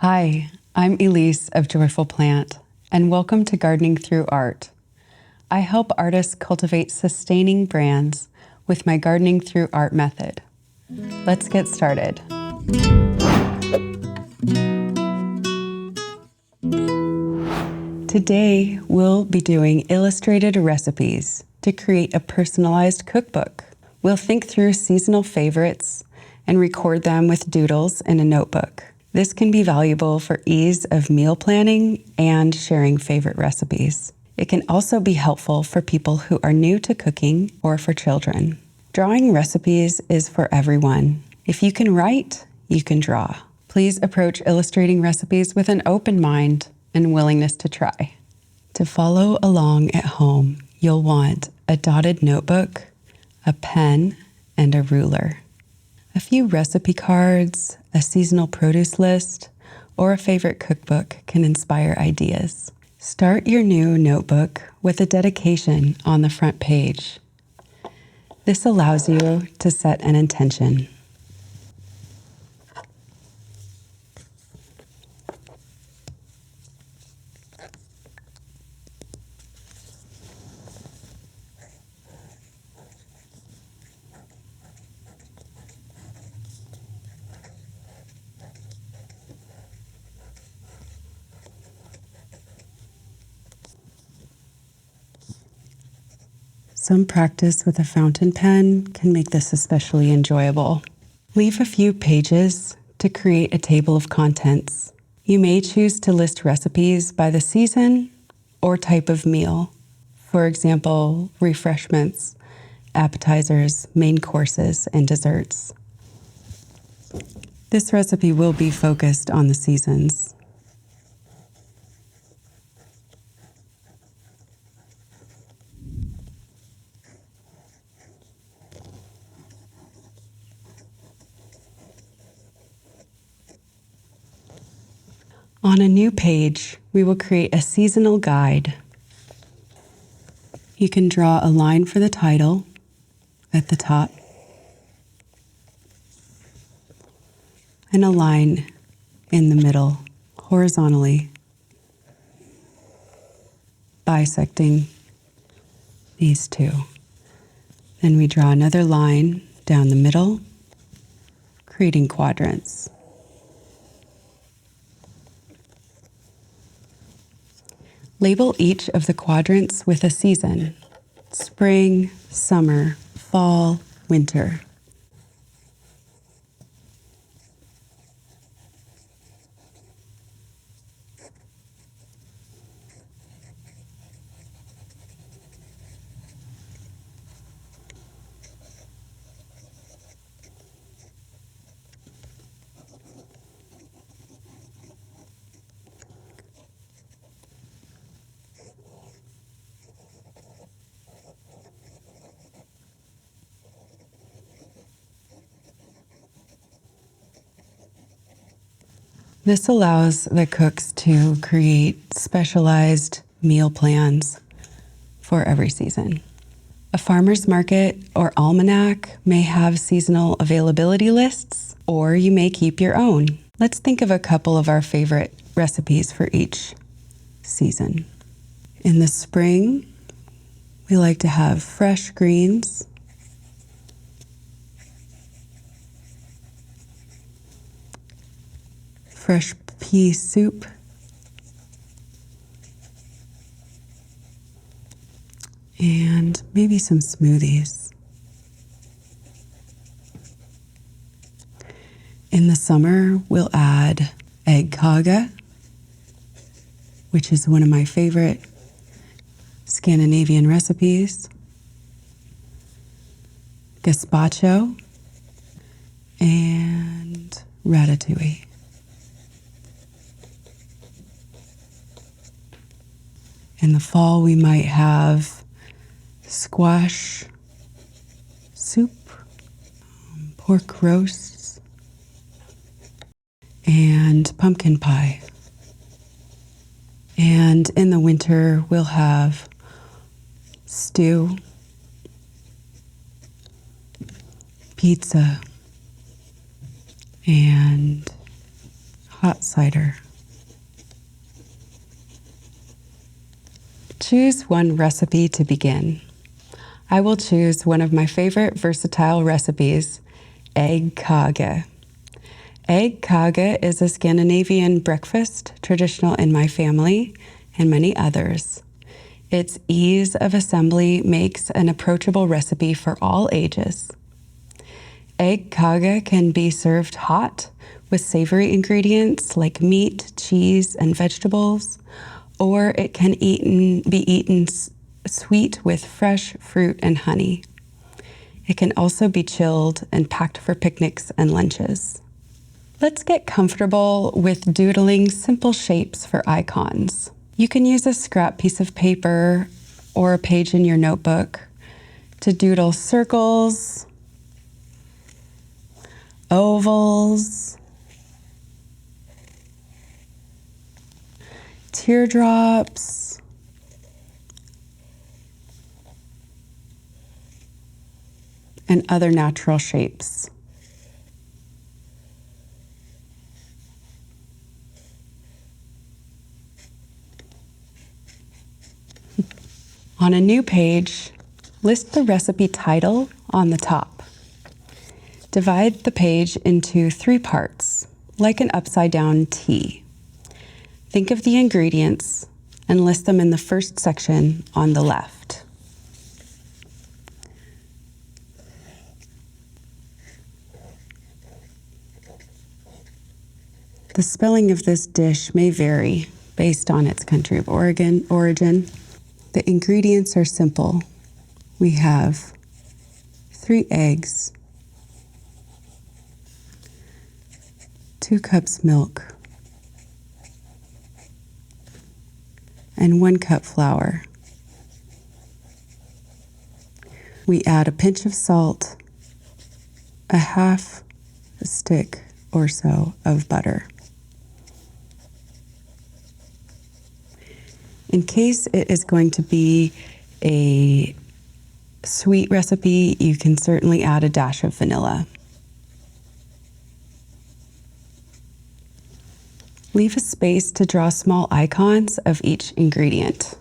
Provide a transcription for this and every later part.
Hi, I'm Elise of Joyful Plant, and welcome to Gardening Through Art. I help artists cultivate sustaining brands with my Gardening Through Art method. Let's get started. Today, we'll be doing illustrated recipes to create a personalized cookbook. We'll think through seasonal favorites and record them with doodles in a notebook. This can be valuable for ease of meal planning and sharing favorite recipes. It can also be helpful for people who are new to cooking or for children. Drawing recipes is for everyone. If you can write, you can draw. Please approach illustrating recipes with an open mind and willingness to try. To follow along at home, you'll want a dotted notebook, a pen, and a ruler. A few recipe cards, a seasonal produce list, or a favorite cookbook can inspire ideas. Start your new notebook with a dedication on the front page. This allows you to set an intention. Some practice with a fountain pen can make this especially enjoyable. Leave a few pages to create a table of contents. You may choose to list recipes by the season or type of meal. For example, refreshments, appetizers, main courses, and desserts. This recipe will be focused on the seasons. On a new page, we will create a seasonal guide. You can draw a line for the title at the top and a line in the middle horizontally, bisecting these two. Then we draw another line down the middle, creating quadrants. Label each of the quadrants with a season: spring, summer, fall, winter. This allows the cooks to create specialized meal plans for every season. A farmer's market or almanac may have seasonal availability lists, or you may keep your own. Let's think of a couple of our favorite recipes for each season. In the spring, we like to have fresh greens, fresh pea soup, and maybe some smoothies. In the summer, we'll add egg kage, which is one of my favorite Scandinavian recipes, gazpacho, and ratatouille. In the fall, we might have squash soup, pork roasts, and pumpkin pie. And in the winter, we'll have stew, pizza, and hot cider. Choose one recipe to begin. I will choose one of my favorite versatile recipes, egg kage. Egg kage is a Scandinavian breakfast traditional in my family and many others. Its ease of assembly makes an approachable recipe for all ages. Egg kage can be served hot with savory ingredients like meat, cheese, and vegetables, or it can be eaten sweet with fresh fruit and honey. It can also be chilled and packed for picnics and lunches. Let's get comfortable with doodling simple shapes for icons. You can use a scrap piece of paper or a page in your notebook to doodle circles, ovals, teardrops, and other natural shapes. On a new page, list the recipe title on the top. Divide the page into 3 parts, like an upside-down T. Think of the ingredients and list them in the first section on the left. The spelling of this dish may vary based on its country of origin. The ingredients are simple. We have 3 eggs, 2 cups milk, and 1 cup flour. We add a pinch of salt, a half a stick or so of butter. In case it is going to be a sweet recipe, you can certainly add a dash of vanilla. Leave a space to draw small icons of each ingredient.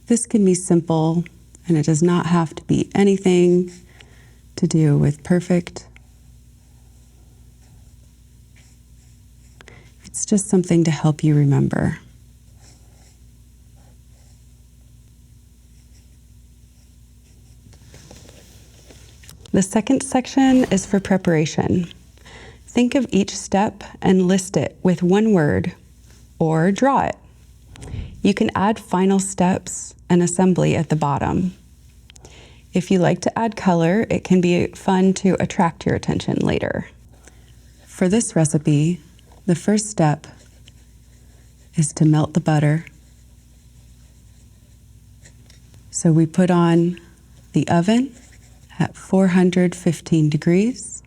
This can be simple, and it does not have to be anything to do with perfect. It's just something to help you remember. The second section is for preparation. Think of each step and list it with 1 word or draw it. You can add final steps and assembly at the bottom. If you like to add color, it can be fun to attract your attention later. For this recipe, the first step is to melt the butter. So we put on the oven at 415 degrees.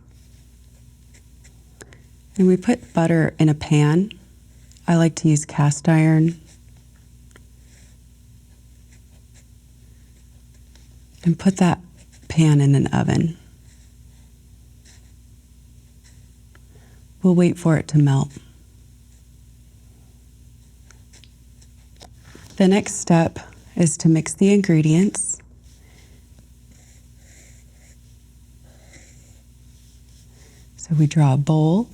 And we put butter in a pan. I like to use cast iron. And put that pan in an oven. We'll wait for it to melt. The next step is to mix the ingredients. So we draw a bowl.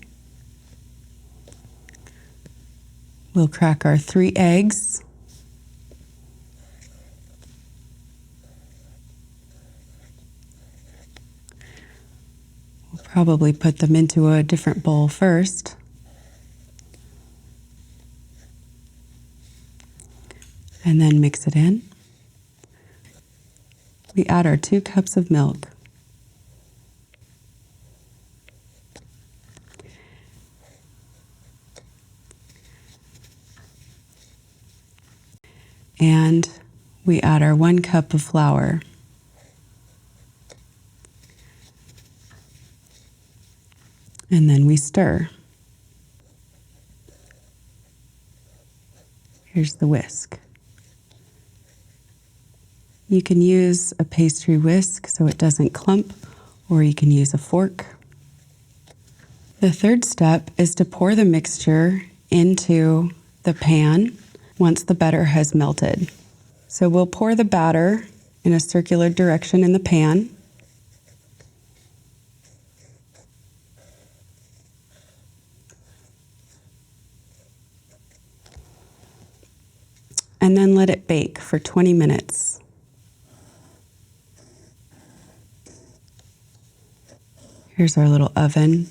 We'll crack our 3 eggs. We'll probably put them into a different bowl first. And then mix it in. We add our 2 cups of milk. And we add our 1 cup of flour. And then we stir. Here's the whisk. You can use a pastry whisk so it doesn't clump, or you can use a fork. The third step is to pour the mixture into the pan once the batter has melted. So we'll pour the batter in a circular direction in the pan. And then let it bake for 20 minutes. Here's our little oven.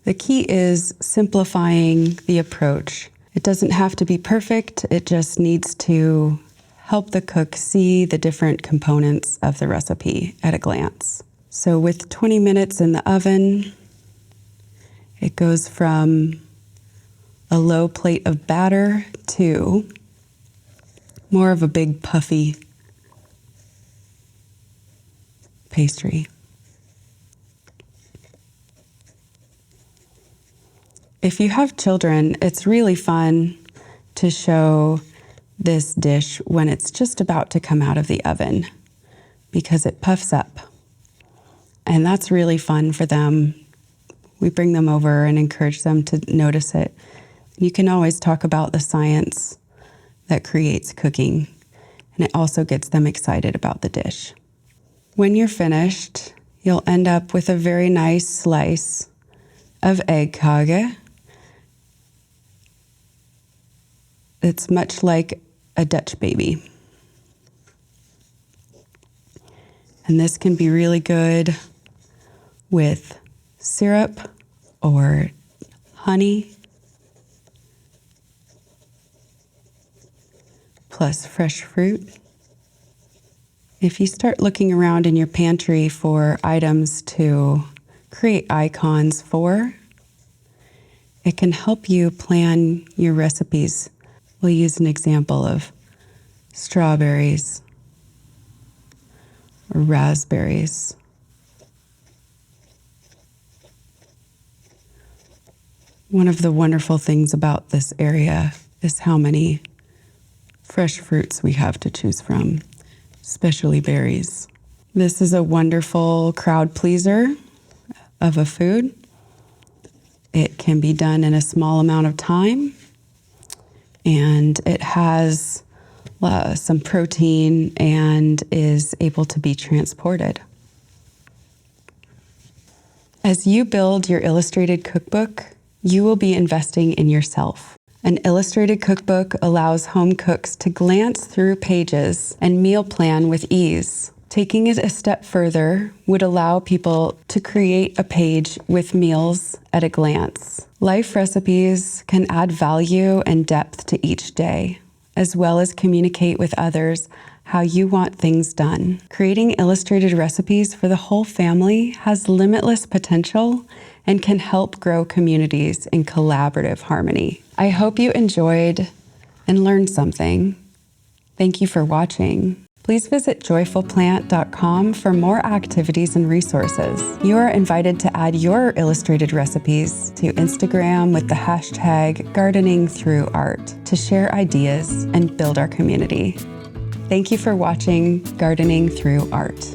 The key is simplifying the approach. It doesn't have to be perfect, it just needs to help the cook see the different components of the recipe at a glance. So with 20 minutes in the oven, it goes from a low plate of batter to more of a big puffy pastry. If you have children, it's really fun to show this dish when it's just about to come out of the oven because it puffs up. And that's really fun for them. We bring them over and encourage them to notice it. You can always talk about the science that creates cooking, and it also gets them excited about the dish. When you're finished, you'll end up with a very nice slice of eggkage. It's much like a Dutch baby. And this can be really good with syrup or honey, plus fresh fruit. If you start looking around in your pantry for items to create icons for, it can help you plan your recipes. We'll use an example of strawberries or raspberries. One of the wonderful things about this area is how many fresh fruits we have to choose from, especially berries. This is a wonderful crowd pleaser of a food. It can be done in a small amount of time, and it has some protein and is able to be transported. As you build your illustrated cookbook, you will be investing in yourself. An illustrated cookbook allows home cooks to glance through pages and meal plan with ease. Taking it a step further would allow people to create a page with meals at a glance. Life recipes can add value and depth to each day, as well as communicate with others how you want things done. Creating illustrated recipes for the whole family has limitless potential and can help grow communities in collaborative harmony. I hope you enjoyed and learned something. Thank you for watching. Please visit joyfulplant.com for more activities and resources. You are invited to add your illustrated recipes to Instagram with the hashtag #GardeningThroughArt to share ideas and build our community. Thank you for watching Gardening Through Art.